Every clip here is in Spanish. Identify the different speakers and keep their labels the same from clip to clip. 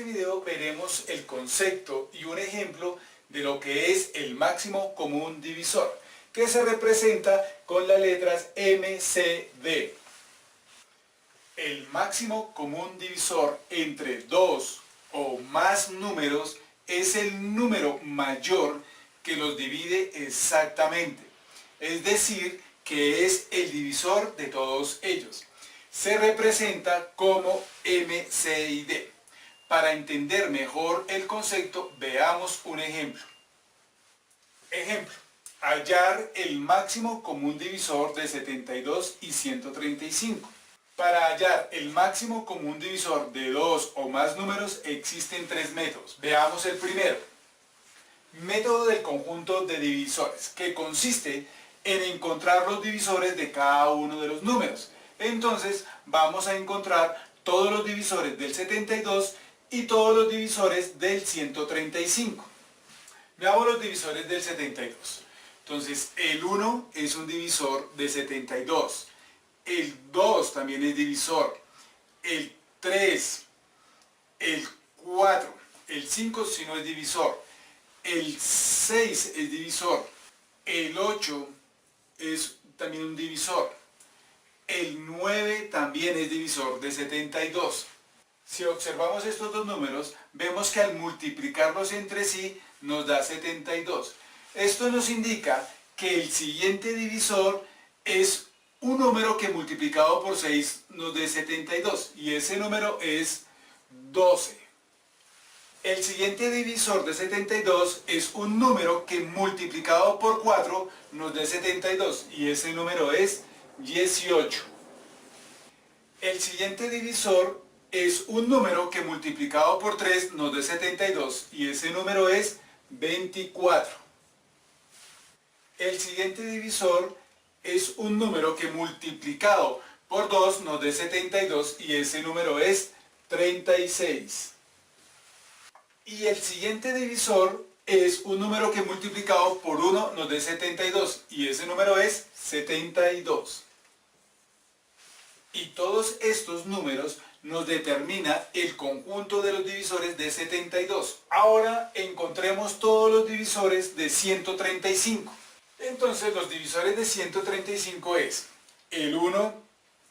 Speaker 1: video veremos el concepto y un ejemplo de lo que es el máximo común divisor, que se representa con las letras M, C, D. El máximo común divisor entre dos o más números es el número mayor que los divide exactamente, es decir, que es el divisor de todos ellos. Se representa como M, C y D. Para entender mejor el concepto, veamos un ejemplo. Ejemplo: hallar el máximo común divisor de 72 y 135. Para hallar el máximo común divisor de dos o más números existen tres métodos. Veamos el primero. Método del conjunto de divisores, que consiste en encontrar los divisores de cada uno de los números. Entonces vamos a encontrar todos los divisores del 72 y todos los divisores del 135. Veamos los divisores del 72. Entonces el 1 es un divisor de 72. El 2 también es divisor. El 3, el 4, el 5 si no es divisor. El 6 es divisor. El 8 es también un divisor. El 9 también es divisor de 72. Si observamos estos dos números, vemos que al multiplicarlos entre sí nos da 72. Esto nos indica que el siguiente divisor es un número que multiplicado por 6 nos dé 72, y ese número es 12. El siguiente divisor de 72 es un número que multiplicado por 4 nos dé 72, y ese número es 18. El siguiente divisor es un número que multiplicado por 3 nos dé 72, y ese número es 24. El siguiente divisor es un número que multiplicado por 2 nos dé 72, y ese número es 36. Y el siguiente divisor es un número que multiplicado por 1 nos dé 72, y ese número es 72. Y todos estos números nos determina el conjunto de los divisores de 72. Ahora encontremos todos los divisores de 135. Entonces los divisores de 135 es: el 1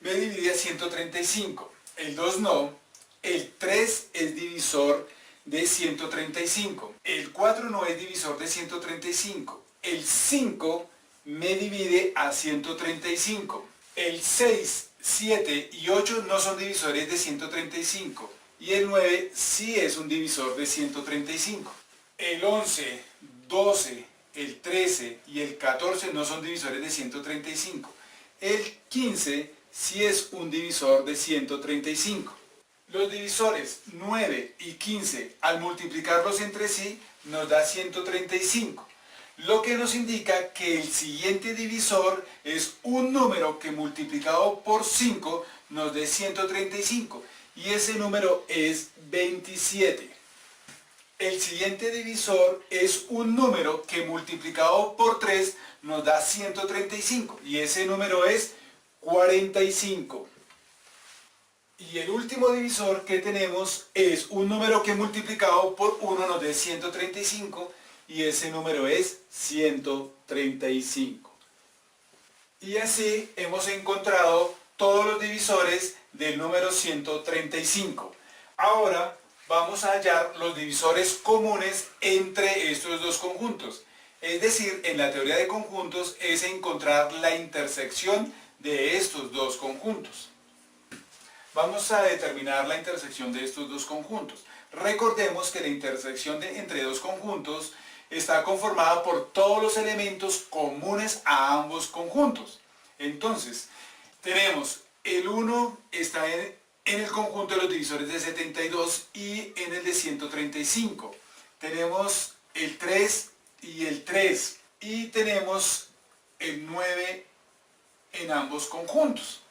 Speaker 1: me divide a 135, el 2 no, el 3 es divisor de 135, el 4 no es divisor de 135, el 5 me divide a 135, el 6, 7 y 8 no son divisores de 135, y el 9 sí es un divisor de 135. El 11, 12, el 13 y el 14 no son divisores de 135. El 15 sí es un divisor de 135. Los divisores 9 y 15 al multiplicarlos entre sí nos da 135. Lo que nos indica que el siguiente divisor es un número que multiplicado por 5 nos dé 135, y ese número es 27. El siguiente divisor es un número que multiplicado por 3 nos da 135, y ese número es 45. Y el último divisor que tenemos es un número que multiplicado por 1 nos dé 135, y ese número es 135. Y así hemos encontrado todos los divisores del número 135. Ahora vamos a hallar los divisores comunes entre estos dos conjuntos. Es decir, en la teoría de conjuntos es encontrar la intersección de estos dos conjuntos. Vamos a determinar la intersección de estos dos conjuntos. Recordemos que la intersección entre dos conjuntos está conformada por todos los elementos comunes a ambos conjuntos. Entonces, tenemos el 1 está en el conjunto de los divisores de 72 y en el de 135. Tenemos el 3 y el 3, y tenemos el 9 en ambos conjuntos.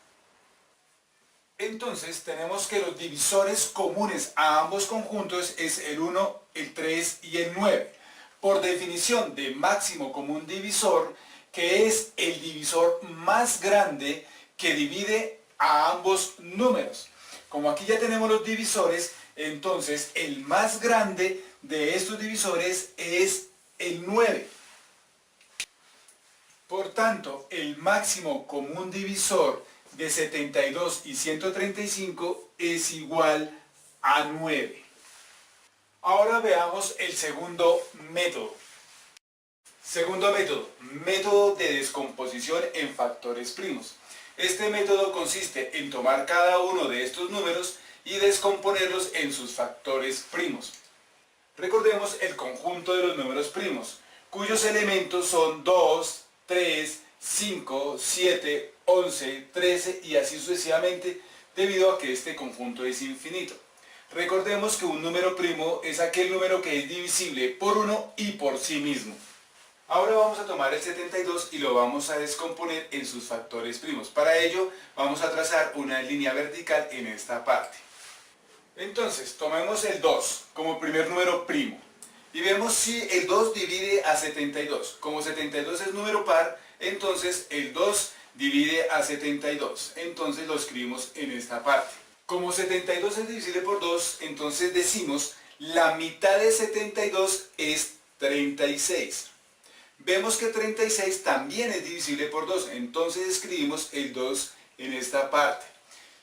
Speaker 1: Entonces tenemos que los divisores comunes a ambos conjuntos es el 1, el 3 y el 9. Por definición de máximo común divisor, que es el divisor más grande que divide a ambos números. Como aquí ya tenemos los divisores, entonces el más grande de estos divisores es el 9. Por tanto, el máximo común divisor de 72 y 135 es igual a 9. Ahora veamos el segundo método. Segundo método, método de descomposición en factores primos. Este método consiste en tomar cada uno de estos números y descomponerlos en sus factores primos. Recordemos el conjunto de los números primos, cuyos elementos son 2, 3, 5, 7, 11, 13 y así sucesivamente, debido a que este conjunto es infinito. Recordemos que un número primo es aquel número que es divisible por 1 y por sí mismo. Ahora vamos a tomar el 72 y lo vamos a descomponer en sus factores primos. Para ello vamos a trazar una línea vertical en esta parte. Entonces, tomemos el 2 como primer número primo y vemos si el 2 divide a 72. Como 72 es número par, entonces el 2 divide a 72. Entonces lo escribimos en esta parte. Como 72 es divisible por 2, entonces decimos la mitad de 72 es 36. Vemos que 36 también es divisible por 2, entonces escribimos el 2 en esta parte.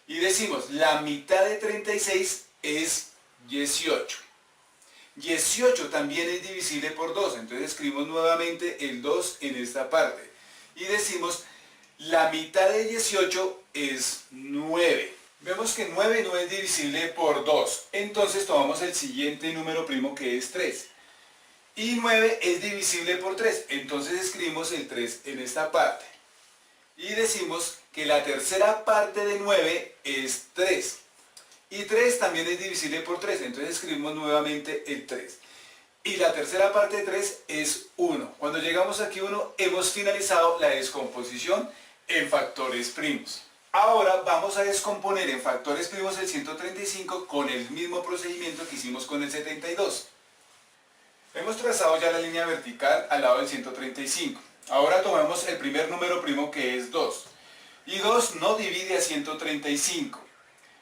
Speaker 1: Y decimos, la mitad de 36 es 18. 18 también es divisible por 2, entonces escribimos nuevamente el 2 en esta parte. Y decimos, la mitad de 18 es 9. Vemos que 9 no es divisible por 2, entonces tomamos el siguiente número primo que es 3. Y 9 es divisible por 3, entonces escribimos el 3 en esta parte. Y decimos que la tercera parte de 9 es 3. Y 3 también es divisible por 3, entonces escribimos nuevamente el 3. Y la tercera parte de 3 es 1. Cuando llegamos aquí a 1, hemos finalizado la descomposición en factores primos. Ahora vamos a descomponer en factores primos el 135 con el mismo procedimiento que hicimos con el 72. Hemos trazado ya la línea vertical al lado del 135. Ahora tomamos el primer número primo que es 2. Y 2 no divide a 135.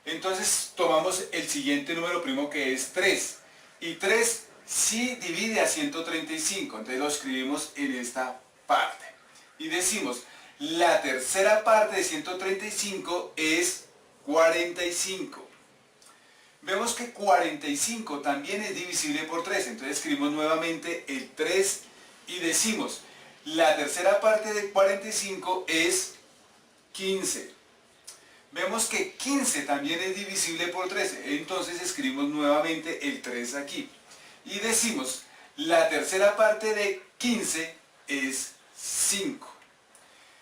Speaker 1: Entonces tomamos el siguiente número primo que es 3. Y 3 sí divide a 135. Entonces lo escribimos en esta parte. Y decimos, la tercera parte de 135 es 45. Vemos que 45 también es divisible por 3, entonces escribimos nuevamente el 3 y decimos, la tercera parte de 45 es 15. Vemos que 15 también es divisible por 13, entonces escribimos nuevamente el 3 aquí. Y decimos, la tercera parte de 15 es 5.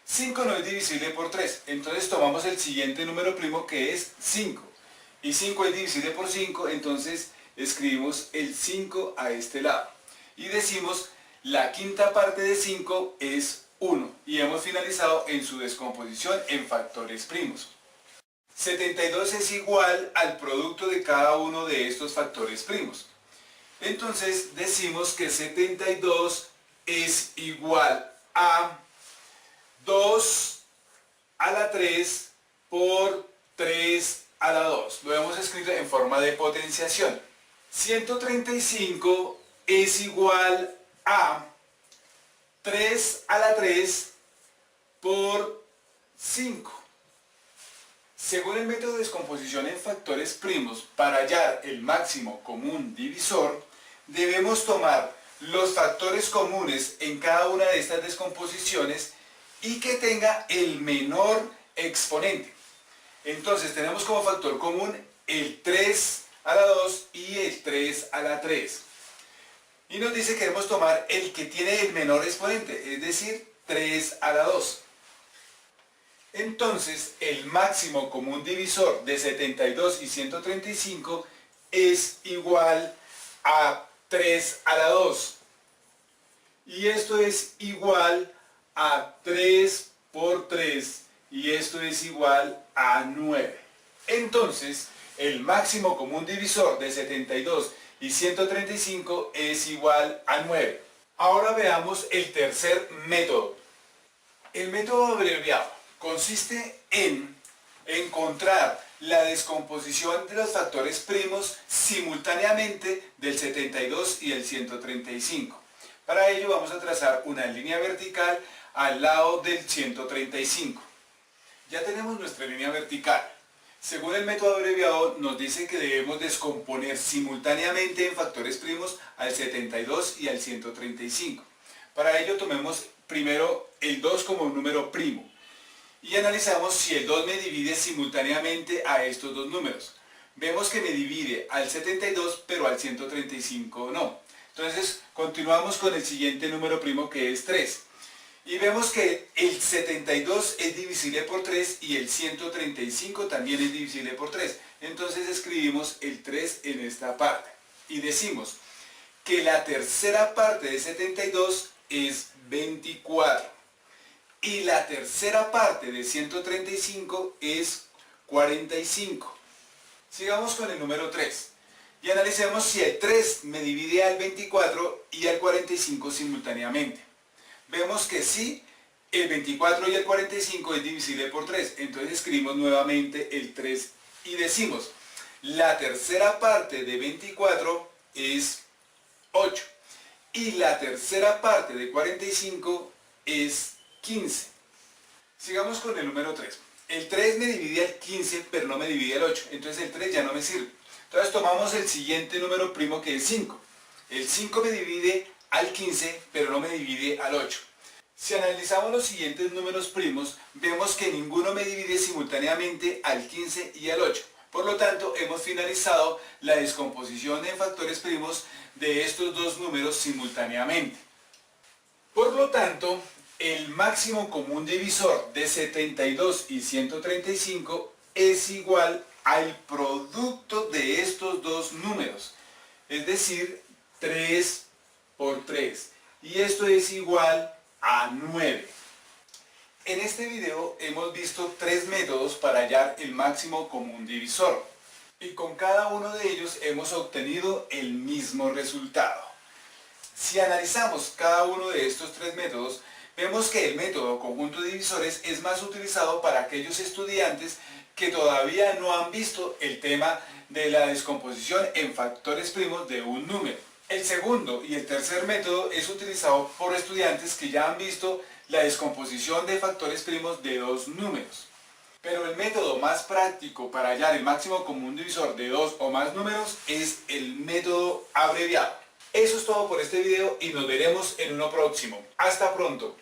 Speaker 1: 5 no es divisible por 3, entonces tomamos el siguiente número primo que es 5. Y 5 es divisible por 5, entonces escribimos el 5 a este lado. Y decimos, la quinta parte de 5 es 1. Y hemos finalizado en su descomposición en factores primos. 72 es igual al producto de cada uno de estos factores primos. Entonces decimos que 72 es igual a 2 a la 3 por 3 a la 2. Lo hemos escrito en forma de potenciación. 135 es igual a 3 a la 3 por 5. Según el método de descomposición en factores primos, para hallar el máximo común divisor, debemos tomar los factores comunes en cada una de estas descomposiciones y que tenga el menor exponente. Entonces tenemos como factor común el 3 a la 2 y el 3 a la 3. Y nos dice que queremos tomar el que tiene el menor exponente, es decir, 3 a la 2. Entonces el máximo común divisor de 72 y 135 es igual a 3 a la 2. Y esto es igual a 3 por 3. Y esto es igual a 9. Entonces, el máximo común divisor de 72 y 135 es igual a 9. Ahora veamos el tercer método. El método abreviado consiste en encontrar la descomposición de los factores primos simultáneamente del 72 y el 135. Para ello vamos a trazar una línea vertical al lado del 135. Ya tenemos nuestra línea vertical. Según el método abreviado nos dice que debemos descomponer simultáneamente en factores primos al 72 y al 135. Para ello tomemos primero el 2 como un número primo y analizamos si el 2 me divide simultáneamente a estos dos números. Vemos que me divide al 72 pero al 135 no. Entonces continuamos con el siguiente número primo, que es 3. Y vemos que el 72 es divisible por 3 y el 135 también es divisible por 3. Entonces escribimos el 3 en esta parte. Y decimos que la tercera parte de 72 es 24. Y la tercera parte de 135 es 45. Sigamos con el número 3. Y analicemos si el 3 me divide al 24 y al 45 simultáneamente. Vemos que sí, el 24 y el 45 es divisible por 3. Entonces escribimos nuevamente el 3 y decimos, la tercera parte de 24 es 8. Y la tercera parte de 45 es 15. Sigamos con el número 3. El 3 me divide al 15, pero no me divide al 8. Entonces el 3 ya no me sirve. Entonces tomamos el siguiente número primo, que es 5. El 5 me divide al 15, pero no me divide al 8. Si analizamos los siguientes números primos, vemos que ninguno me divide simultáneamente al 15 y al 8. Por lo tanto, hemos finalizado la descomposición en factores primos de estos dos números simultáneamente. Por lo tanto, el máximo común divisor de 72 y 135 es igual al producto de estos dos números, es decir, 3 por 3, y esto es igual a 9. En este video hemos visto tres métodos para hallar el máximo común divisor, y con cada uno de ellos hemos obtenido el mismo resultado. Si analizamos cada uno de estos tres métodos, vemos que el método conjunto de divisores es más utilizado para aquellos estudiantes que todavía no han visto el tema de la descomposición en factores primos de un número. El segundo y el tercer método es utilizado por estudiantes que ya han visto la descomposición de factores primos de dos números. Pero el método más práctico para hallar el máximo común divisor de dos o más números es el método abreviado. Eso es todo por este video y nos veremos en uno próximo. Hasta pronto.